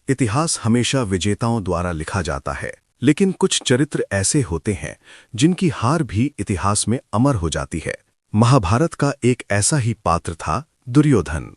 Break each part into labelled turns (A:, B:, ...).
A: इतिहास हमेशा विजेताओं द्वारा लिखा जाता है, लेकिन कुछ चरित्र ऐसे होते हैं जिनकी हार भी इतिहास में अमर हो जाती है। महाभारत का एक ऐसा ही पात्र था दुर्योधन,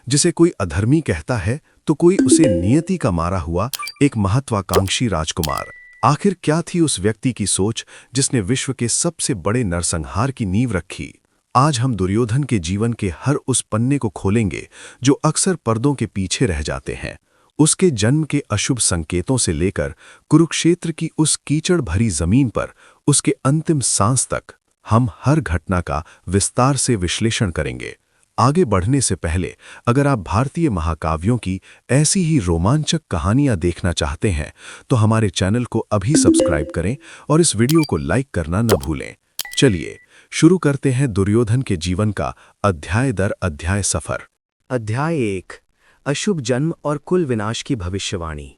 A: जिसे कोई अधर्मी कहता है तो कोई उसे नियति का मारा हुआ एक महत्वाकांक्षी राजकुमार। आखिर क्या थी उस व्यक्ति की सोच जिसने विश्व के सबसे बड़े नरसंहार की नींव रखी? आज हम दुर्योधन के जीवन के हर उस पन्ने को खोलेंगे जो अक्सर पर्दों के पीछे रह जाते हैं। उसके जन्म के अशुभ संकेतों से लेकर कुरुक्षेत्र की उस कीचड़ भरी जमीन पर उसके अंतिम सांस तक हम हर घटना का विस्तार से विश्लेषण करेंगे। आगे बढ़ने से पहले अगर आप भारतीय महाकाव्यों की ऐसी ही रोमांचक कहानियां देखना चाहते हैं तो हमारे चैनल को अभी सब्सक्राइब करें और इस वीडियो को लाइक करना न भूलें। चलिए शुरू करते हैं दुर्योधन के जीवन का अध्याय दर अध्याय सफर।
B: अध्याय 1 अशुभ जन्म और कुल विनाश की भविष्यवाणी।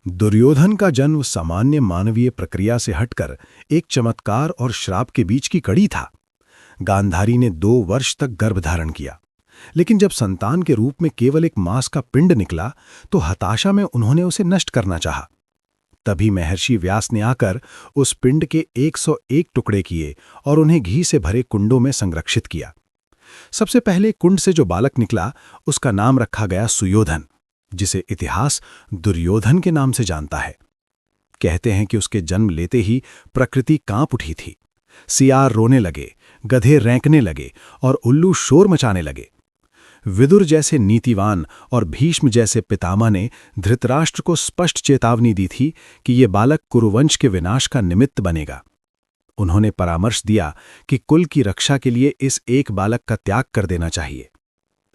C: दुर्योधन का जन्म सामान्य मानवीय प्रक्रिया से हटकर एक चमत्कार और श्राप के बीच की कड़ी था। गांधारी ने 2 वर्ष तक गर्भ धारण किया, लेकिन जब संतान के रूप में केवल एक मांस का पिंड निकला तो हताशा में उन्होंने उसे नष्ट करना चाहा। तभी महर्षि व्यास ने आकर उस पिंड के 101 टुकड़े किए और उन्हें घी से भरे कुंडों में संरक्षित किया। सबसे पहले कुंड से जो बालक निकला उसका नाम रखा गया सुयोधन, जिसे इतिहास दुर्योधन के नाम से जानता है। कहते हैं कि उसके जन्म लेते ही प्रकृति कांप उठी थी। सियार रोने लगे, गधे रैंकने लगे और उल्लू शोर मचाने लगे। विदुर जैसे नीतिवान और भीष्म जैसे पितामह ने धृतराष्ट्र को स्पष्ट चेतावनी दी थी कि ये बालक कुरुवंश के विनाश का निमित्त बनेगा। उन्होंने परामर्श दिया कि कुल की रक्षा के लिए इस एक बालक का त्याग कर देना चाहिए।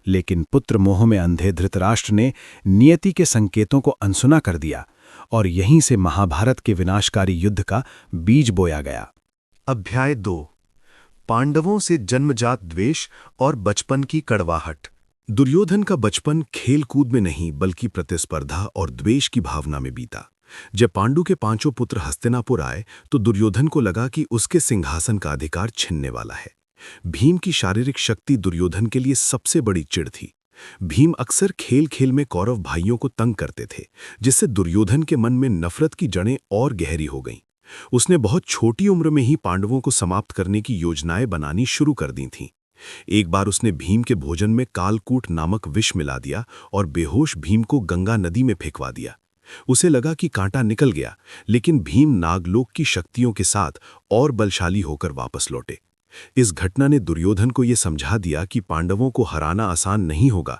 C: लेकिन पुत्र मोह में अंधे धृतराष्ट्र ने नियति के संकेतों को अनसुना कर दिया और यहीं से महाभारत के विनाशकारी युद्ध का बीज बोया गया।
A: अध्याय 2 पांडवों से जन्मजात द्वेष और बचपन की कड़वाहट। दुर्योधन का बचपन खेल-कूद में नहीं बल्कि प्रतिस्पर्धा और द्वेष की भावना में बीता। जब पांडु के 5 पुत्र हस्तिनापुर आए तो दुर्योधन को लगा कि उसके सिंहासन का अधिकार छिनने वाला है। भीम की शारीरिक शक्ति दुर्योधन के लिए सबसे बड़ी चिढ़ थी। भीम अक्सर खेल-खेल में कौरव भाइयों को तंग करते थे, जिससे दुर्योधन के मन में नफरत की जड़ें और गहरी हो गईं। उसने बहुत छोटी उम्र में ही पांडवों को समाप्त करने की योजनाएं बनानी शुरू कर दी थीं। एक बार उसने भीम के भोजन में कालकूट नामक विष मिला दिया और बेहोश भीम को गंगा नदी में फेंकवा दिया। उसे लगा कि कांटा निकल गया, लेकिन भीम नागलोक की शक्तियों के साथ और बलशाली होकर वापस लौटे। इस घटना ने दुर्योधन को यह समझा दिया कि पांडवों को हराना आसान नहीं होगा।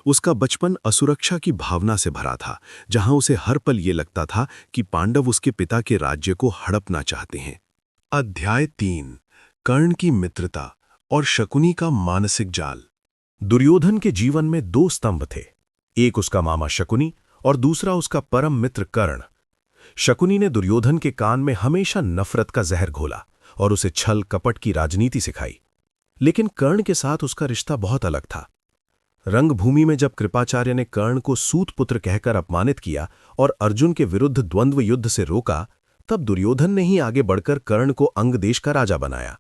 A: उसका बचपन असुरक्षा की भावना से भरा था, जहां उसे हर पल ये लगता था कि पांडव उसके पिता के राज्य को हड़पना चाहते हैं। अध्याय 3 कर्ण की मित्रता और शकुनी का मानसिक जाल। दुर्योधन के जीवन में 2 स्तंभ थे, एक उसका मामा शकुनी और दूसरा उसका परम मित्र कर्ण। शकुनी ने दुर्योधन के कान में हमेशा नफरत का जहर घोला और उसे छल कपट की राजनीति सिखाई। लेकिन कर्ण के साथ उसका रिश्ता बहुत अलग था। रंगभूमि में जब कृपाचार्य ने कर्ण को सूत पुत्र कहकर अपमानित किया और अर्जुन के विरुद्ध द्वंद्व युद्ध से रोका, तब दुर्योधन ने ही आगे बढ़कर कर्ण को अंग देश का राजा बनाया।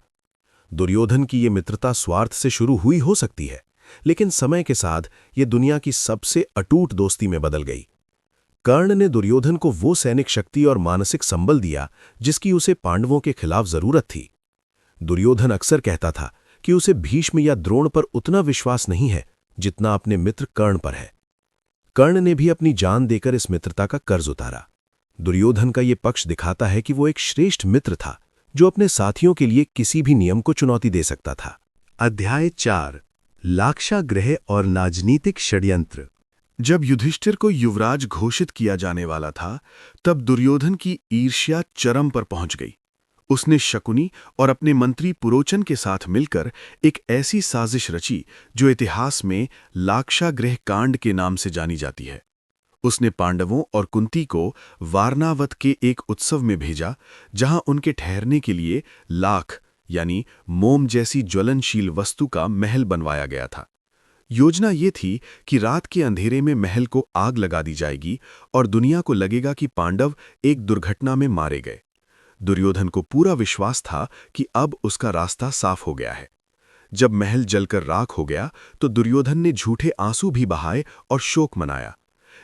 A: दुर्योधन की ये मित्रता स्वार्थ से शुरू हुई हो सकती है, लेकिन समय के साथ ये दुनिया की सबसे अटूट दोस्ती में बदल गई। कर्ण ने दुर्योधन को वो सैनिक शक्ति और मानसिक संबल दिया जिसकी उसे पांडवों के खिलाफ जरूरत थी। दुर्योधन अक्सर कहता था कि उसे भीष्म या द्रोण पर उतना विश्वास नहीं है जितना अपने मित्र कर्ण पर है। कर्ण ने भी अपनी जान देकर इस मित्रता का कर्ज उतारा। दुर्योधन का ये पक्ष दिखाता है कि वो एक श्रेष्ठ मित्र था जो अपने साथियों के लिए किसी भी नियम को चुनौती दे सकता था। अध्याय 4 लाक्षागृह और राजनीतिक षड्यंत्र। जब युधिष्ठिर को युवराज घोषित किया जाने वाला था, तब दुर्योधन की ईर्ष्या चरम पर पहुंच गई। उसने शकुनी और अपने मंत्री पुरोचन के साथ मिलकर एक ऐसी साजिश रची जो इतिहास में लाक्षागृह कांड के नाम से जानी जाती है। उसने पांडवों और कुंती को वारनावत के एक उत्सव में भेजा, जहां उनके ठहरने के लिए लाख यानी मोम जैसी ज्वलनशील वस्तु का महल बनवाया गया था। योजना ये थी कि रात के अंधेरे में महल को आग लगा दी जाएगी और दुनिया को लगेगा कि पांडव एक दुर्घटना में मारे गए। दुर्योधन को पूरा विश्वास था कि अब उसका रास्ता साफ हो गया है। जब महल जलकर राख हो गया तो दुर्योधन ने झूठे आंसू भी बहाए और शोक मनाया।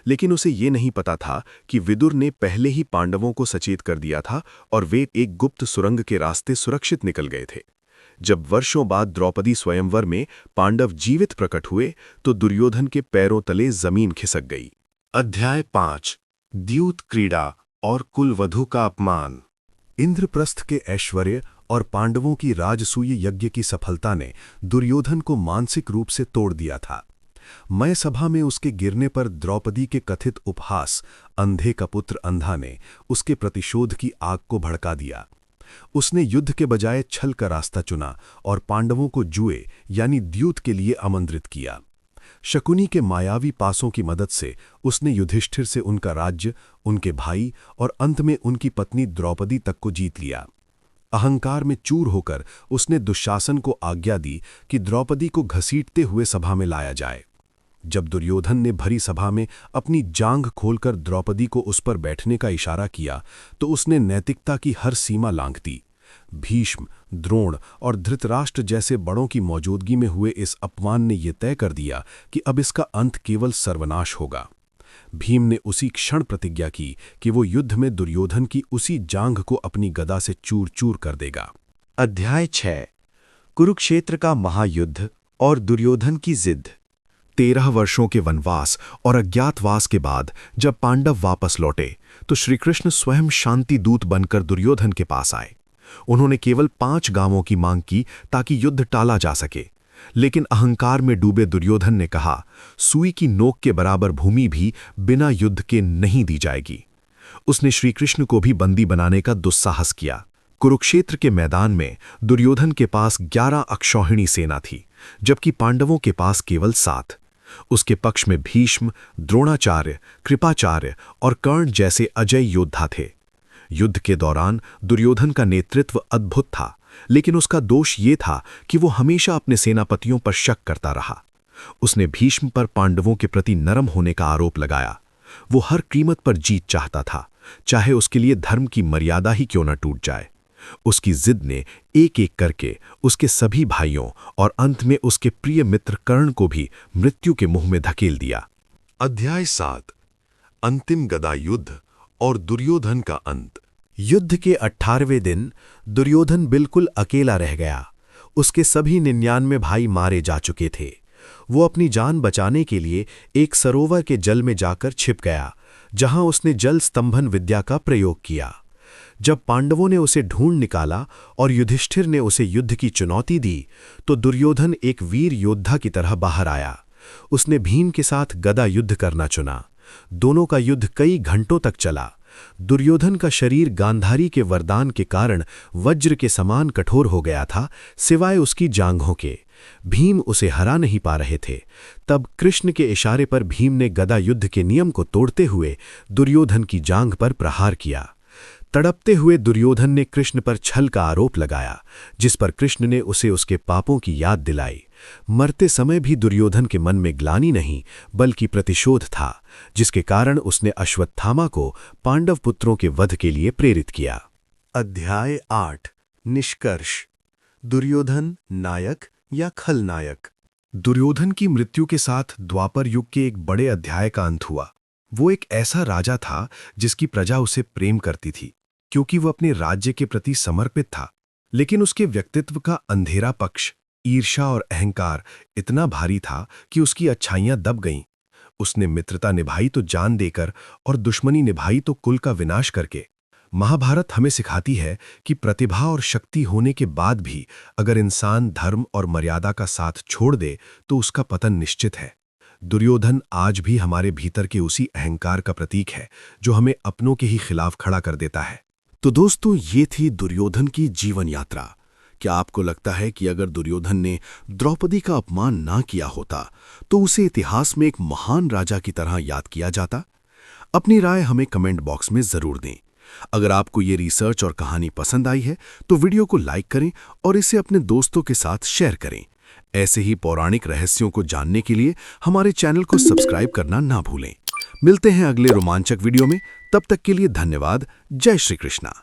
A: लेकिन उसे ये नहीं पता था कि विदुर ने पहले ही पांडवों को सचेत कर दिया था और वे एक गुप्त सुरंग के रास्ते सुरक्षित निकल गए थे। जब वर्षों बाद द्रौपदी स्वयंवर में पांडव जीवित प्रकट हुए तो दुर्योधन के पैरों तले जमीन खिसक गई। अध्याय 5 द्यूत क्रीड़ा और कुलवधू का अपमान। इंद्रप्रस्थ के ऐश्वर्य और पांडवों की राजसूय यज्ञ की सफलता ने दुर्योधन को मानसिक रूप से तोड़ दिया था। मय सभा में उसके गिरने पर द्रौपदी के कथित उपहास अंधे का पुत्र अंधा ने उसके प्रतिशोध की आग को भड़का दिया। उसने युद्ध के बजाय छल का रास्ता चुना और पांडवों को जुए यानी द्यूत के लिए आमंत्रित किया। शकुनी के मायावी पासों की मदद से उसने युधिष्ठिर से उनका राज्य, उनके भाई और अंत में उनकी पत्नी द्रौपदी तक को जीत लिया। अहंकार में चूर होकर उसने दुशासन को आज्ञा दी कि द्रौपदी को घसीटते हुए सभा में लाया जाए। जब दुर्योधन ने भरी सभा में अपनी जांघ खोलकर द्रौपदी को उस पर बैठने का इशारा किया तो उसने नैतिकता की हर सीमा लांघ दी। भीष्म, द्रोण और धृतराष्ट्र जैसे बड़ों की मौजूदगी में हुए इस अपमान ने यह तय कर दिया कि अब इसका अंत केवल सर्वनाश होगा। भीम ने उसी क्षण प्रतिज्ञा की कि वो युद्ध में दुर्योधन की उसी जांघ को अपनी गदा से चूर चूर कर देगा।
B: अध्याय 6 कुरुक्षेत्र का महायुद्ध और दुर्योधन की जिद।
A: 13 वर्षों के वनवास और अज्ञातवास के बाद जब पांडव वापस लौटे तो श्रीकृष्ण स्वयं शांति दूत बनकर दुर्योधन के पास आए। उन्होंने केवल 5 गांवों की मांग की ताकि युद्ध टाला जा सके, लेकिन अहंकार में डूबे दुर्योधन ने कहा, सुई की नोक के बराबर भूमि भी बिना युद्ध के नहीं दी जाएगी। उसने श्रीकृष्ण को भी बंदी बनाने का दुस्साहस किया। कुरुक्षेत्र के मैदान में दुर्योधन के पास 11 अक्षौहिणी सेना थी, जबकि पांडवों के पास केवल 7। उसके पक्ष में भीष्म, द्रोणाचार्य, कृपाचार्य और कर्ण जैसे अजय योद्धा थे। युद्ध के दौरान दुर्योधन का नेतृत्व अद्भुत था, लेकिन उसका दोष ये था कि वो हमेशा अपने सेनापतियों पर शक करता रहा। उसने भीष्म पर पांडवों के प्रति नरम होने का आरोप लगाया। वो हर कीमत पर जीत चाहता था, चाहे उसके लिए धर्म की मर्यादा ही क्यों न टूट जाए। उसकी जिद ने एक एक करके उसके सभी भाइयों और अंत में उसके प्रिय मित्र कर्ण को भी मृत्यु के मुंह में धकेल दिया। अध्याय 7 अंतिम गदा युद्ध और दुर्योधन का अंत।
B: युद्ध के 18वें दिन दुर्योधन बिल्कुल अकेला रह गया। उसके सभी 99 भाई मारे जा चुके थे। वो अपनी जान बचाने के लिए एक सरोवर के जल में जाकर छिप गया, जहां उसने जल स्तंभन विद्या का प्रयोग किया। जब पांडवों ने उसे ढूंढ निकाला और युधिष्ठिर ने उसे युद्ध की चुनौती दी तो दुर्योधन एक वीर योद्धा की तरह बाहर आया। उसने भीम के साथ गदा युद्ध करना चुना। दोनों का युद्ध कई घंटों तक चला। दुर्योधन का शरीर गांधारी के वरदान के कारण वज्र के समान कठोर हो गया था, सिवाय उसकी जांघों के। भीम उसे हरा नहीं पा रहे थे। तब कृष्ण के इशारे पर भीम ने गदा युद्ध के नियम को तोड़ते हुए दुर्योधन की जांघ पर प्रहार किया। तड़पते हुए दुर्योधन ने कृष्ण पर छल का आरोप लगाया, जिस पर कृष्ण ने उसे उसके पापों की याद दिलाई। मरते समय भी दुर्योधन के मन में ग्लानि नहीं बल्कि प्रतिशोध था, जिसके कारण उसने अश्वत्थामा को पांडव पुत्रों के वध के लिए प्रेरित किया।
A: अध्याय 8 निष्कर्ष। दुर्योधन नायक या खलनायक। दुर्योधन की मृत्यु के साथ द्वापर युग के एक बड़े अध्याय का अंत हुआ। वो एक ऐसा राजा था जिसकी प्रजा उसे प्रेम करती थी, क्योंकि वह अपने राज्य के प्रति समर्पित था। लेकिन उसके व्यक्तित्व का अंधेरा पक्ष, ईर्ष्या और अहंकार इतना भारी था कि उसकी अच्छाइयां दब गईं। उसने मित्रता निभाई तो जान देकर और दुश्मनी निभाई तो कुल का विनाश करके। महाभारत हमें सिखाती है कि प्रतिभा और शक्ति होने के बाद भी अगर इंसान धर्म और मर्यादा का साथ छोड़ दे तो उसका पतन निश्चित है। दुर्योधन आज भी हमारे भीतर के उसी अहंकार का प्रतीक है जो हमें अपनों के ही खिलाफ खड़ा कर देता है। तो दोस्तों, ये थी दुर्योधन की जीवन यात्रा। क्या आपको लगता है कि अगर दुर्योधन ने द्रौपदी का अपमान ना किया होता तो उसे इतिहास में एक महान राजा की तरह याद किया जाता? अपनी राय हमें कमेंट बॉक्स में जरूर दें। अगर आपको ये रिसर्च और कहानी पसंद आई है तो वीडियो को लाइक करें और इसे अपने दोस्तों के साथ शेयर करें। ऐसे ही पौराणिक रहस्यों को जानने के लिए हमारे चैनल को सब्सक्राइब करना ना भूलें। मिलते हैं अगले रोमांचक वीडियो में। तब तक के लिए धन्यवाद। जय श्री कृष्णा।